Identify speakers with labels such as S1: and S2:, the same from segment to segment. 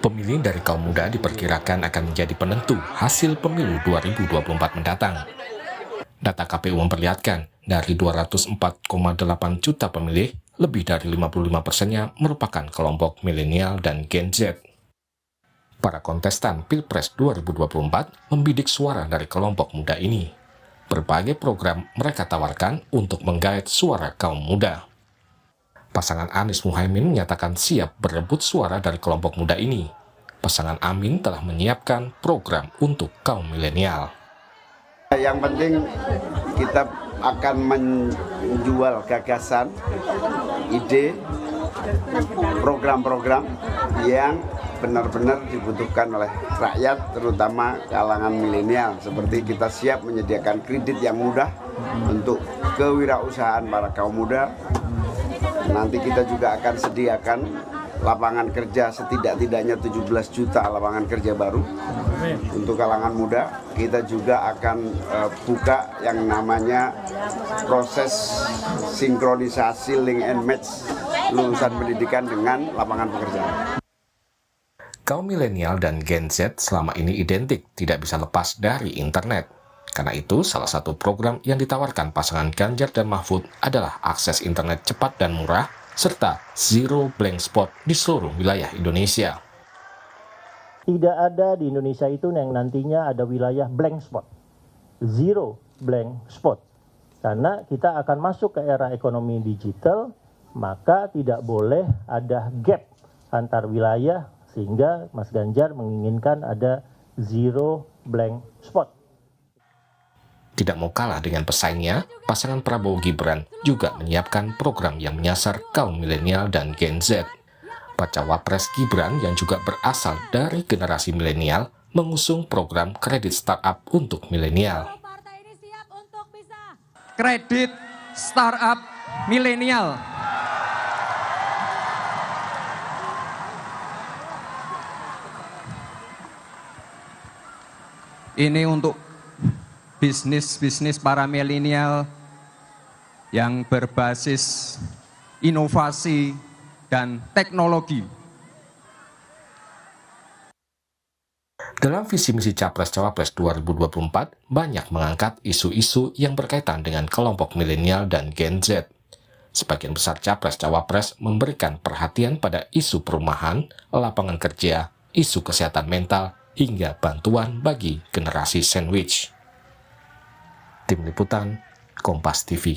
S1: Pemilih dari kaum muda diperkirakan akan menjadi penentu hasil pemilu 2024 mendatang. Data KPU memperlihatkan dari 204,8 juta pemilih, lebih dari 55%-nya merupakan kelompok milenial dan Gen Z. Para kontestan Pilpres 2024 membidik suara dari kelompok muda ini. Berbagai program mereka tawarkan untuk menggait suara kaum muda. Pasangan Anies Muhaimin menyatakan siap berebut suara dari kelompok muda ini. Pasangan Amin telah menyiapkan program untuk kaum milenial.
S2: Yang penting kita akan menjual gagasan, ide, program-program yang benar-benar dibutuhkan oleh rakyat, terutama kalangan milenial. Seperti kita siap menyediakan kredit yang mudah untuk kewirausahaan para kaum muda. Nanti kita juga akan sediakan lapangan kerja setidak-tidaknya 17 juta lapangan kerja baru untuk kalangan muda. Kita juga akan buka yang namanya proses sinkronisasi link and match lulusan pendidikan dengan lapangan pekerjaan.
S1: Kaum milenial dan Gen Z selama ini identik tidak bisa lepas dari internet. Karena itu, salah satu program yang ditawarkan pasangan Ganjar dan Mahfud adalah akses internet cepat dan murah, serta zero blank spot di seluruh wilayah Indonesia.
S3: Tidak ada di Indonesia itu yang nantinya ada wilayah blank spot, zero blank spot. Karena kita akan masuk ke era ekonomi digital, maka tidak boleh ada gap antar wilayah, sehingga Mas Ganjar menginginkan ada zero blank spot.
S1: Tidak mau kalah dengan pesaingnya, pasangan Prabowo Gibran juga menyiapkan program yang menyasar kaum milenial dan Gen Z. Bacawa Pres Gibran yang juga berasal dari generasi milenial mengusung program kredit startup untuk milenial.
S4: Kredit startup milenial. Ini untuk bisnis para milenial yang berbasis inovasi dan teknologi.
S1: Dalam visi misi Capres-Cawapres 2024, banyak mengangkat isu-isu yang berkaitan dengan kelompok milenial dan Gen Z. Sebagian besar Capres-Cawapres memberikan perhatian pada isu perumahan, lapangan kerja, isu kesehatan mental, hingga bantuan bagi generasi sandwich. Tim Liputan, Kompas TV.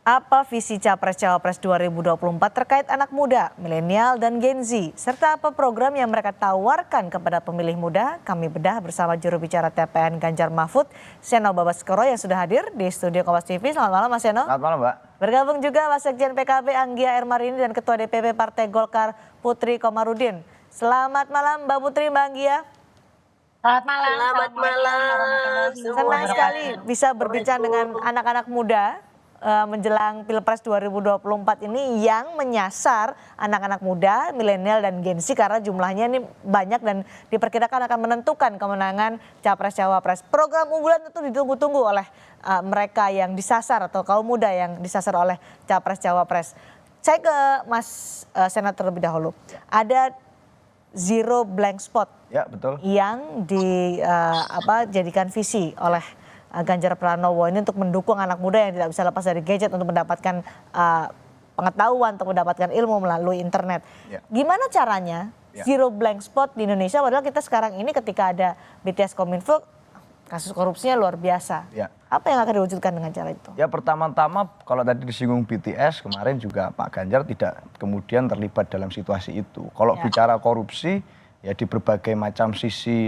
S5: Apa visi Capres-Cawapres 2024 terkait anak muda, milenial, dan Gen Z? Serta apa program yang mereka tawarkan kepada pemilih muda? Kami bedah bersama juru bicara TPN Ganjar Mahfud, Seno Babaskoro yang sudah hadir di studio Kompas TV. Selamat malam Mas Seno.
S6: Selamat malam Mbak.
S5: Bergabung juga Wasekjen PKB Anggia Ermarini dan Ketua DPP Partai Golkar Putri Komarudin. Selamat malam Mbak Putri, Mbak Anggia.
S7: Selamat malam.
S5: Selamat malam. Senang sekali bisa berbincang dengan anak-anak muda menjelang Pilpres 2024 ini yang menyasar anak-anak muda, milenial dan Gen Z karena jumlahnya ini banyak dan diperkirakan akan menentukan kemenangan Capres-Cawapres. Program unggulan itu ditunggu-tunggu oleh mereka yang disasar atau kaum muda yang disasar oleh Capres-Cawapres. Saya ke Mas Seno terlebih dahulu. Ada zero blank spot.
S6: Ya, betul.
S5: Yang dijadikan visi oleh Ganjar Pranowo ini untuk mendukung anak muda yang tidak bisa lepas dari gadget untuk mendapatkan pengetahuan, untuk mendapatkan ilmu melalui internet. Ya. Gimana caranya zero blank spot di Indonesia? Padahal kita sekarang ini ketika ada BTS Kominfo, kasus korupsinya luar biasa. Ya. Apa yang akan diwujudkan dengan cara itu?
S6: Ya pertama-tama kalau tadi disinggung BTS, kemarin juga Pak Ganjar tidak kemudian terlibat dalam situasi itu. Kalau bicara korupsi, ya di berbagai macam segi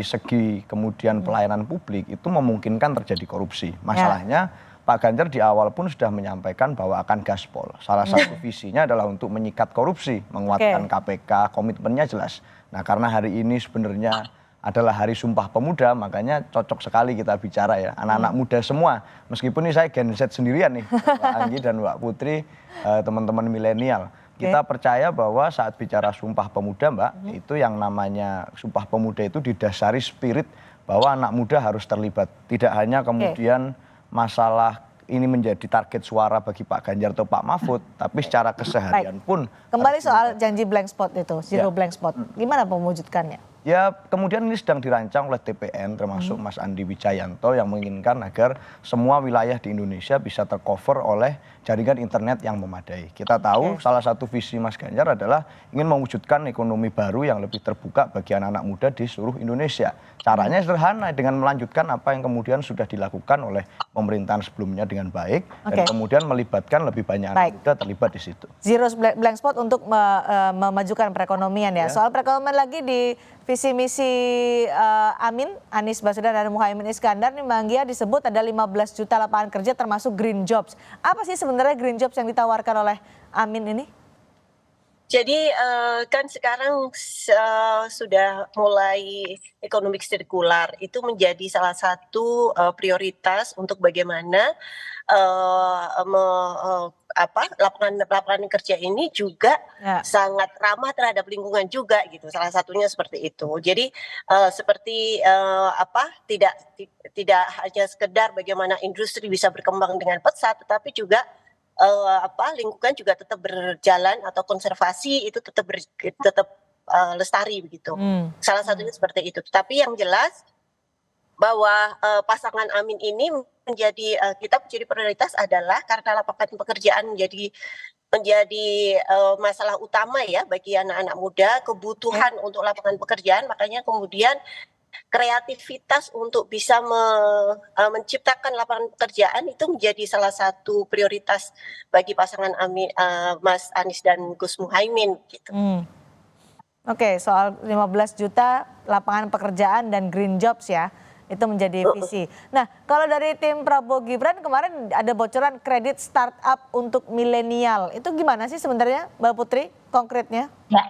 S6: kemudian pelayanan publik itu memungkinkan terjadi korupsi. Masalahnya Pak Ganjar di awal pun sudah menyampaikan bahwa akan gaspol. Salah satu visinya adalah untuk menyikat korupsi, menguatkan KPK, komitmennya jelas. Nah karena hari ini sebenarnya adalah Hari Sumpah Pemuda, makanya cocok sekali kita bicara ya. Anak-anak muda semua, meskipun ini saya Gen Z sendirian nih, Mbak Anggi dan Mbak Putri, teman-teman milenial. Kita percaya bahwa saat bicara Sumpah Pemuda Mbak, itu yang namanya Sumpah Pemuda itu didasari spirit bahwa anak muda harus terlibat. Tidak hanya kemudian masalah ini menjadi target suara bagi Pak Ganjar atau Pak Mahfud, tapi secara keseharian pun.
S5: Kembali soal janji blank spot itu, zero blank spot. Gimana mewujudkannya?
S6: Ya kemudian ini sedang dirancang oleh TPN termasuk Mas Andi Wijayanto yang menginginkan agar semua wilayah di Indonesia bisa tercover oleh jaringan internet yang memadai. Kita tahu salah satu visi Mas Ganjar adalah ingin mewujudkan ekonomi baru yang lebih terbuka bagi anak-anak muda di seluruh Indonesia. Caranya sederhana dengan melanjutkan apa yang kemudian sudah dilakukan oleh pemerintahan sebelumnya dengan baik dan kemudian melibatkan lebih banyak anak muda terlibat di situ.
S5: Zero blank spot untuk memajukan perekonomian ya. Soal perekonomian lagi di visi misi Amin, Anies Baswedan dan Muhaimin Iskandar nih Bang Gia disebut ada 15 juta lapangan kerja termasuk green jobs. Apa sih sebenarnya green jobs yang ditawarkan oleh Amin ini?
S8: Jadi kan sekarang sudah mulai ekonomi sirkular itu menjadi salah satu prioritas untuk bagaimana lapangan kerja ini juga sangat ramah terhadap lingkungan juga gitu. Salah satunya seperti itu. Jadi tidak hanya sekedar bagaimana industri bisa berkembang dengan pesat, tetapi juga lingkungan juga tetap berjalan atau konservasi itu tetap lestari begitu. Salah satunya seperti itu. Tapi yang jelas bahwa pasangan Amin ini kita menjadi prioritas adalah karena lapangan pekerjaan menjadi masalah utama ya bagi anak-anak muda, kebutuhan untuk lapangan pekerjaan, makanya kemudian kreativitas untuk bisa menciptakan lapangan pekerjaan itu menjadi salah satu prioritas bagi pasangan Mas Anies dan Gus Muhaimin gitu.
S5: Oke, soal 15 juta lapangan pekerjaan dan green jobs ya, itu menjadi visi. Nah, kalau dari tim Prabowo Gibran kemarin ada bocoran kredit startup untuk milenial. Itu gimana sih sebenarnya Mbak Putri konkretnya?
S7: Ya.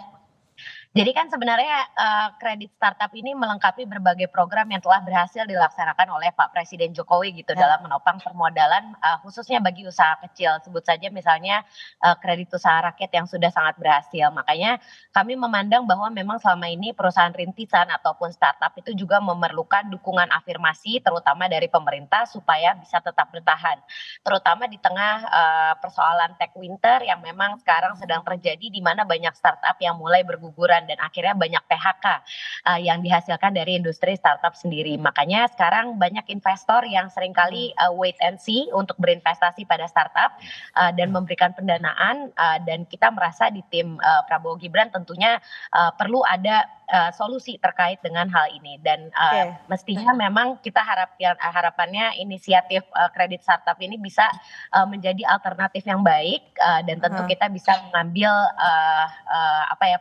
S7: Jadi kan sebenarnya kredit startup ini melengkapi berbagai program yang telah berhasil dilaksanakan oleh Pak Presiden Jokowi gitu dalam menopang permodalan khususnya bagi usaha kecil. Sebut saja misalnya kredit usaha rakyat yang sudah sangat berhasil. Makanya kami memandang bahwa memang selama ini perusahaan rintisan ataupun startup itu juga memerlukan dukungan afirmasi terutama dari pemerintah supaya bisa tetap bertahan. Terutama di tengah persoalan tech winter yang memang sekarang sedang terjadi di mana banyak startup yang mulai berguguran dan akhirnya banyak PHK yang dihasilkan dari industri startup sendiri. Makanya sekarang banyak investor yang seringkali wait and see untuk berinvestasi pada startup dan memberikan pendanaan dan kita merasa di tim Prabowo Gibran tentunya perlu ada solusi terkait dengan hal ini dan mestinya memang kita harapannya inisiatif kredit startup ini bisa menjadi alternatif yang baik dan tentu kita bisa mengambil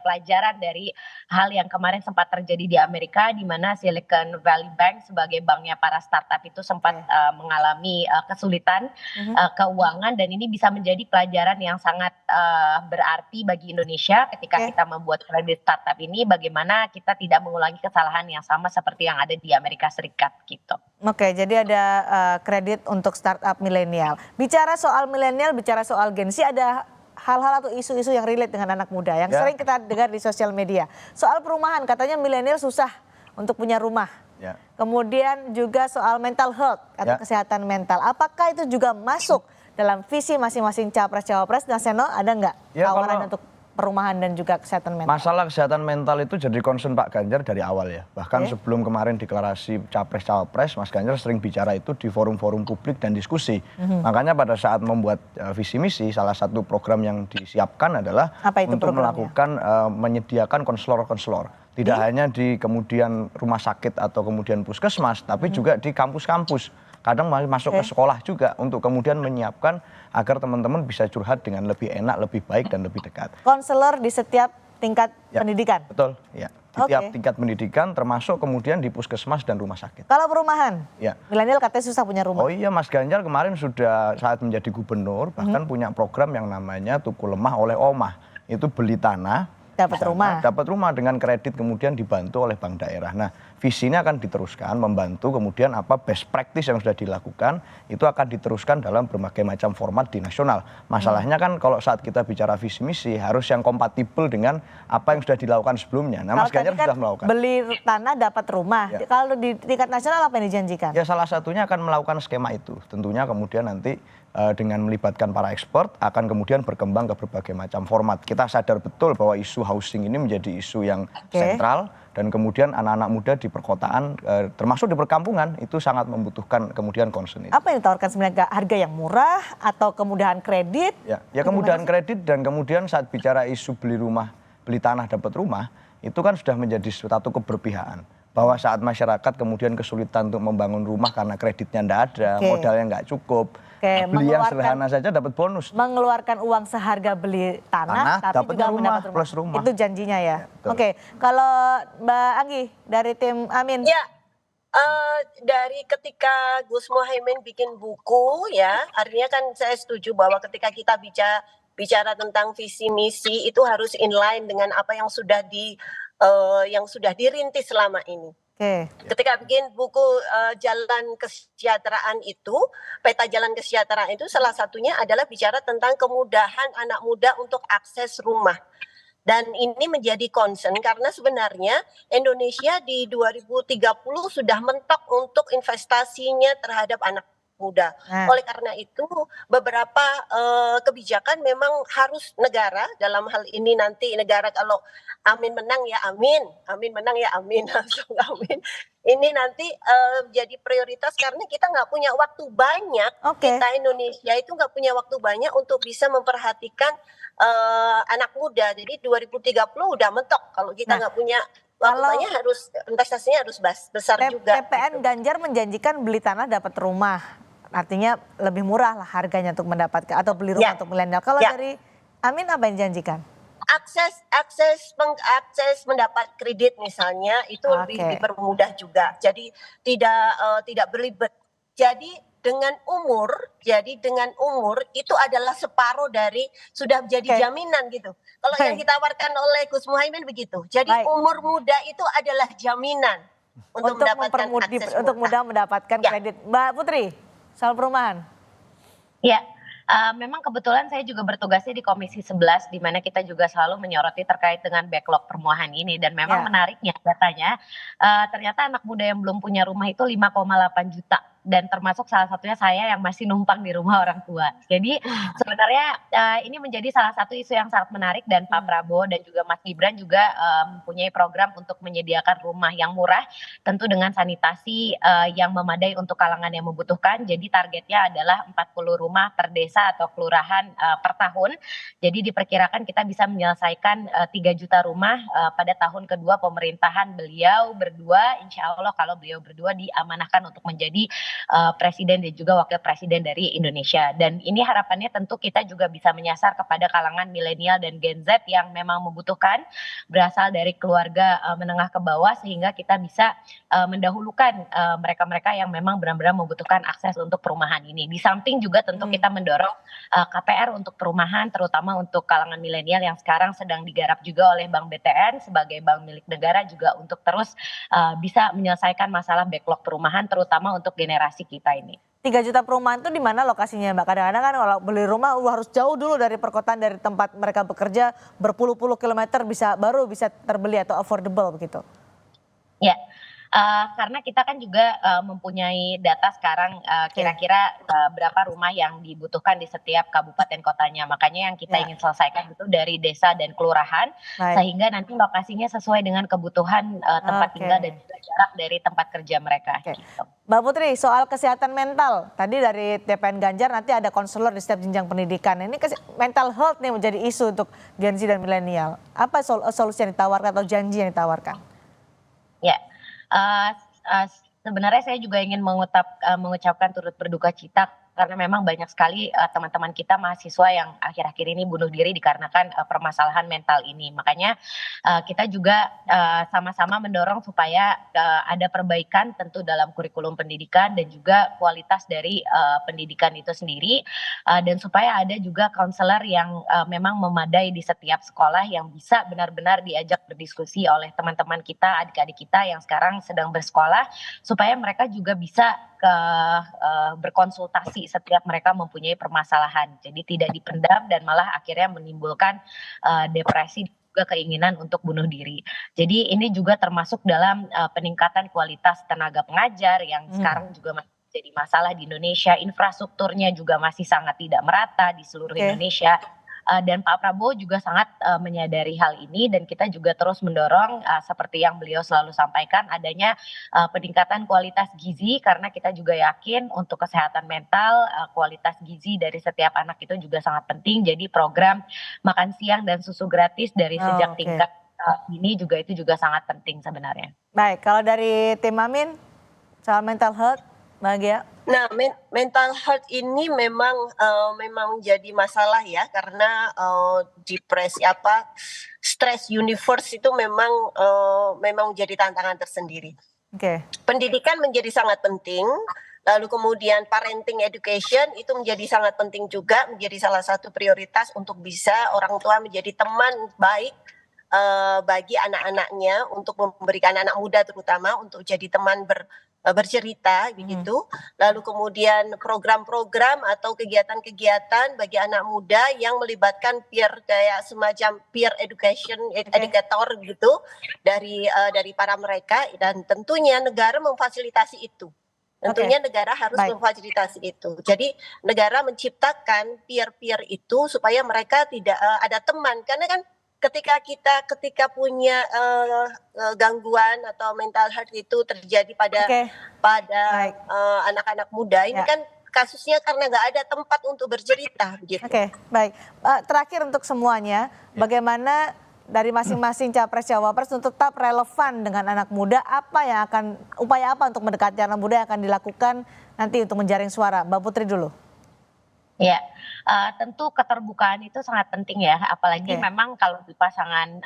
S7: pelajaran dari hal yang kemarin sempat terjadi di Amerika di mana Silicon Valley Bank sebagai banknya para startup itu sempat mengalami kesulitan keuangan dan ini bisa menjadi pelajaran yang sangat berarti bagi Indonesia ketika kita membuat kredit startup ini bagaimana kita tidak mengulangi kesalahan yang sama seperti yang ada di Amerika Serikat gitu.
S5: Oke, jadi ada kredit untuk startup milenial. Bicara soal milenial, bicara soal Gen Z, ada hal-hal atau isu-isu yang relate dengan anak muda yang sering kita dengar di sosial media. Soal perumahan, katanya milenial susah untuk punya rumah. Kemudian juga soal mental health atau kesehatan mental. Apakah itu juga masuk dalam visi masing-masing capres-cawapres? Nah, Seno, ada nggak tawaran untuk perumahan dan juga kesehatan mental?
S6: Masalah kesehatan mental itu jadi concern Pak Ganjar dari awal ya. Bahkan sebelum kemarin deklarasi capres-cawapres, Mas Ganjar sering bicara itu di forum-forum publik dan diskusi. Makanya pada saat membuat visi misi, salah satu program yang disiapkan adalah untuk melakukan menyediakan konselor-konselor. Tidak hanya di kemudian rumah sakit atau kemudian puskesmas, tapi juga di kampus-kampus. Kadang masuk ke sekolah juga untuk kemudian menyiapkan agar teman-teman bisa curhat dengan lebih enak, lebih baik dan lebih dekat.
S5: Konselor di setiap tingkat pendidikan?
S6: Betul, ya. Di tiap tingkat pendidikan termasuk kemudian di puskesmas dan rumah sakit.
S5: Kalau perumahan? Milenial katanya susah punya rumah.
S6: Oh iya, Mas Ganjar kemarin sudah saat menjadi gubernur bahkan punya program yang namanya Tuku Lemah oleh Omah. Itu beli tanah,
S5: dapat rumah
S6: dengan kredit kemudian dibantu oleh bank daerah. Nah, visi ini akan diteruskan, membantu kemudian apa best practice yang sudah dilakukan itu akan diteruskan dalam berbagai macam format di nasional. Masalahnya kan kalau saat kita bicara visi misi harus yang kompatibel dengan apa yang sudah dilakukan sebelumnya. Nah, Mas Ganjar sudah melakukan.
S5: Beli tanah dapat rumah.
S6: Ya.
S5: Kalau di tingkat nasional apa yang dijanjikan?
S6: Ya salah satunya akan melakukan skema itu. Tentunya kemudian nanti dengan melibatkan para ekspert akan kemudian berkembang ke berbagai macam format. Kita sadar betul bahwa isu housing ini menjadi isu yang sentral dan kemudian anak-anak muda di perkotaan termasuk di perkampungan itu sangat membutuhkan kemudian concern itu.
S5: Apa yang ditawarkan sebenarnya, harga yang murah atau kemudahan kredit?
S6: Ya kemudahan kredit dan kemudian saat bicara isu beli rumah, beli tanah dapat rumah itu kan sudah menjadi suatu keberpihakan. Bahwa saat masyarakat kemudian kesulitan untuk membangun rumah karena kreditnya tidak ada, modalnya nggak cukup. Beli yang sederhana saja dapat bonus.
S5: Mengeluarkan uang seharga beli tanah tapi juga mendapat rumah.
S6: Plus rumah.
S5: Itu janjinya ya. Oke, kalau Mbak Anggi dari tim Amin.
S8: Ya, dari ketika Gus Muhaimin bikin buku ya, artinya kan saya setuju bahwa ketika kita bicara tentang visi misi itu harus inline dengan apa yang sudah dirintis selama ini. Ketika bikin buku jalan kesejahteraan itu, peta jalan kesejahteraan itu salah satunya adalah bicara tentang kemudahan anak muda untuk akses rumah. Dan ini menjadi concern karena sebenarnya Indonesia di 2030 sudah mentok untuk investasinya terhadap anak muda. Oleh karena itu beberapa kebijakan memang harus negara, dalam hal ini nanti negara kalau Amin menang ya amin, Amin menang ya amin, langsung amin. Ini nanti jadi prioritas karena kita nggak punya waktu banyak, kita Indonesia itu nggak punya waktu banyak untuk bisa memperhatikan anak muda. Jadi 2030 udah mentok kalau kita nggak punya waktu banyak, harus investasinya harus besar juga.
S5: TPN Ganjar menjanjikan beli tanah dapat rumah. Artinya lebih murah lah harganya untuk mendapatkan atau beli rumah untuk milenial. Kalau dari Amin apa yang dijanjikan? Akses mendapat kredit misalnya itu lebih dipermudah juga. Jadi tidak berlibat. Jadi dengan umur itu adalah separuh dari sudah menjadi jaminan gitu. Kalau yang ditawarkan oleh Gus Muhaimin begitu. Jadi umur muda itu adalah jaminan untuk mendapatkan akses untuk mudah mendapatkan kredit. Mbak Putri, soal perumahan.
S7: Ya. Memang kebetulan saya juga bertugasnya di Komisi 11 di mana kita juga selalu menyoroti terkait dengan backlog perumahan ini dan memang menariknya datanya ternyata anak muda yang belum punya rumah itu 5,8 juta dan termasuk salah satunya saya yang masih numpang di rumah orang tua. Jadi sebenarnya ini menjadi salah satu isu yang sangat menarik dan Pak Prabowo dan juga Mas Gibran juga mempunyai program untuk menyediakan rumah yang murah tentu dengan sanitasi yang memadai untuk kalangan yang membutuhkan. Jadi targetnya adalah 40 rumah per desa atau kelurahan per tahun. Jadi diperkirakan kita bisa menyelesaikan 3 juta rumah pada tahun kedua pemerintahan beliau berdua. Insya Allah kalau beliau berdua diamanahkan untuk menjadi presiden dan juga wakil presiden dari Indonesia. Dan ini harapannya tentu kita juga bisa menyasar kepada kalangan milenial dan Gen Z yang memang membutuhkan, berasal dari keluarga menengah ke bawah sehingga kita bisa mendahulukan mereka-mereka yang memang benar-benar membutuhkan akses untuk perumahan ini. Di samping juga tentu kita mendorong KPR untuk perumahan terutama untuk kalangan milenial yang sekarang sedang digarap juga oleh Bank BTN sebagai bank milik negara juga untuk terus bisa menyelesaikan masalah backlog perumahan terutama untuk generasi kita ini.
S5: 3 juta perumahan itu di mana lokasinya Mbak? Kadang-kadang kan kalau beli rumah harus jauh dulu dari perkotaan, dari tempat mereka bekerja berpuluh-puluh kilometer baru bisa terbeli atau affordable begitu.
S7: Ya. Karena kita kan juga mempunyai data sekarang kira-kira berapa rumah yang dibutuhkan di setiap kabupaten kotanya. Makanya yang kita ingin selesaikan itu dari desa dan kelurahan sehingga nanti lokasinya sesuai dengan kebutuhan tempat tinggal dan juga jarak dari tempat kerja mereka. Gitu.
S5: Mbak Putri, soal kesehatan mental, tadi dari TPN Ganjar nanti ada konselor di setiap jenjang pendidikan. Ini mental health nih menjadi isu untuk Gen Z dan milenial. Apa solusi yang ditawarkan atau janji yang ditawarkan?
S7: Ya. Sebenarnya saya juga ingin mengucapkan turut berduka cita karena memang banyak sekali teman-teman kita mahasiswa yang akhir-akhir ini bunuh diri dikarenakan permasalahan mental ini. Makanya kita juga sama-sama mendorong supaya ada perbaikan tentu dalam kurikulum pendidikan dan juga kualitas dari pendidikan itu sendiri, dan supaya ada juga konselor yang memang memadai di setiap sekolah yang bisa benar-benar diajak berdiskusi oleh teman-teman kita, adik-adik kita yang sekarang sedang bersekolah, supaya mereka juga bisa berkonsultasi setiap mereka mempunyai permasalahan. Jadi tidak dipendam dan malah akhirnya menimbulkan depresi juga keinginan untuk bunuh diri. Jadi ini juga termasuk dalam peningkatan kualitas tenaga pengajar yang sekarang juga masih jadi masalah di Indonesia. Infrastrukturnya juga masih sangat tidak merata di seluruh Indonesia. Dan Pak Prabowo juga sangat menyadari hal ini, dan kita juga terus mendorong seperti yang beliau selalu sampaikan adanya peningkatan kualitas gizi, karena kita juga yakin untuk kesehatan mental kualitas gizi dari setiap anak itu juga sangat penting. Jadi program makan siang dan susu gratis dari sejak tingkat ini juga itu juga sangat penting sebenarnya.
S5: Baik, kalau dari tim Amin soal mental health, Mbak Gia.
S8: Nah, mental health ini memang menjadi masalah ya, karena depresi stress universe itu memang menjadi tantangan tersendiri. Pendidikan menjadi sangat penting. Lalu kemudian parenting education itu menjadi sangat penting juga, menjadi salah satu prioritas untuk bisa orang tua menjadi teman baik bagi anak-anaknya, untuk memberikan anak muda terutama untuk jadi teman bercerita begitu. Lalu kemudian program-program atau kegiatan-kegiatan bagi anak muda yang melibatkan kayak semacam peer education educator gitu dari para mereka, dan tentunya negara memfasilitasi itu. Tentunya negara harus memfasilitasi itu. Jadi negara menciptakan peer-peer itu supaya mereka tidak ada teman, karena kan ketika punya gangguan atau mental health itu terjadi pada anak-anak muda ini kan kasusnya karena nggak ada tempat untuk bercerita gitu.
S5: Baik. Terakhir untuk semuanya, bagaimana dari masing-masing capres cawapres untuk tetap relevan dengan anak muda, upaya apa untuk mendekati anak muda yang akan dilakukan nanti untuk menjaring suara? Mbak Putri dulu.
S7: Ya, tentu keterbukaan itu sangat penting ya, apalagi memang kalau di pasangan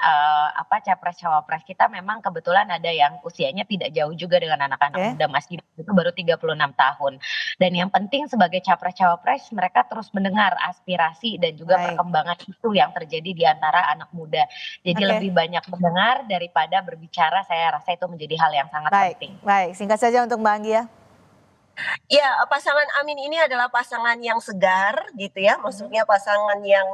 S7: capres cawapres kita memang kebetulan ada yang usianya tidak jauh juga dengan anak-anak muda, Mas Gibran itu baru 36 tahun. Dan yang penting sebagai capres cawapres mereka terus mendengar aspirasi dan juga perkembangan itu yang terjadi di antara anak muda. Jadi lebih banyak mendengar daripada berbicara, saya rasa itu menjadi hal yang sangat penting.
S5: Baik, singkat saja untuk Mbak Anggia.
S8: Ya, pasangan Amin ini adalah pasangan yang segar gitu ya, maksudnya pasangan yang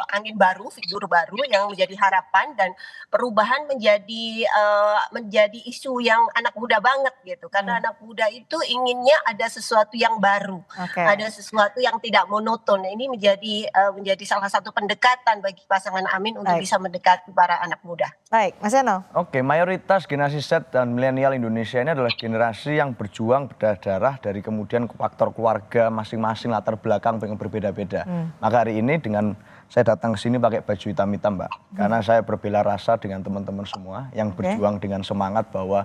S8: angin baru, figur baru yang menjadi harapan, dan perubahan menjadi isu yang anak muda banget gitu, karena anak muda itu inginnya ada sesuatu yang baru, ada sesuatu yang tidak monoton. Ini menjadi salah satu pendekatan bagi pasangan Amin untuk bisa mendekati para anak muda.
S5: Baik, Mas Eno.
S6: Mayoritas generasi Z dan milenial Indonesia ini adalah generasi yang berjuang berdarah dari kemudian faktor keluarga masing-masing, latar belakang yang berbeda-beda. Maka hari ini dengan saya datang ke sini pakai baju hitam-hitam, Mbak, karena saya berbela rasa dengan teman-teman semua yang berjuang dengan semangat bahwa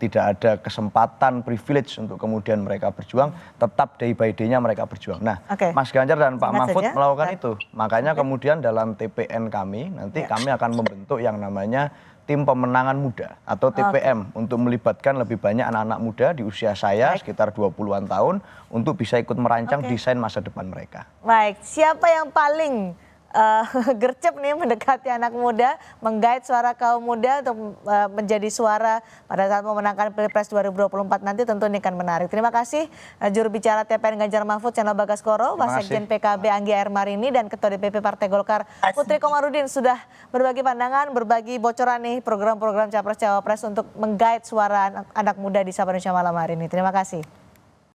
S6: tidak ada kesempatan privilege untuk kemudian mereka berjuang, tetap day by day-nya mereka berjuang. Nah, Mas Ganjar dan Pak Mahfud melakukan itu. Makanya kemudian dalam TPN kami nanti kami akan membentuk yang namanya Tim Pemenangan Muda atau TPM untuk melibatkan lebih banyak anak-anak muda di usia saya sekitar 20-an tahun untuk bisa ikut merancang desain masa depan mereka.
S5: Baik, siapa yang paling gercep nih mendekati anak muda, menggait suara kaum muda untuk menjadi suara pada saat memenangkan Pilpres 2024 nanti, tentu ini akan menarik. Terima kasih juru bicara TPN Ganjar Mahfud Channel Bagaskoro, Wasekjen PKB Anggia Airmarini, dan Ketua DPP Partai Golkar Putri Komarudin sudah berbagi pandangan, berbagi bocoran nih program-program capres cawapres untuk menggait suara anak muda di Sapa Indonesia malam hari ini. Terima kasih.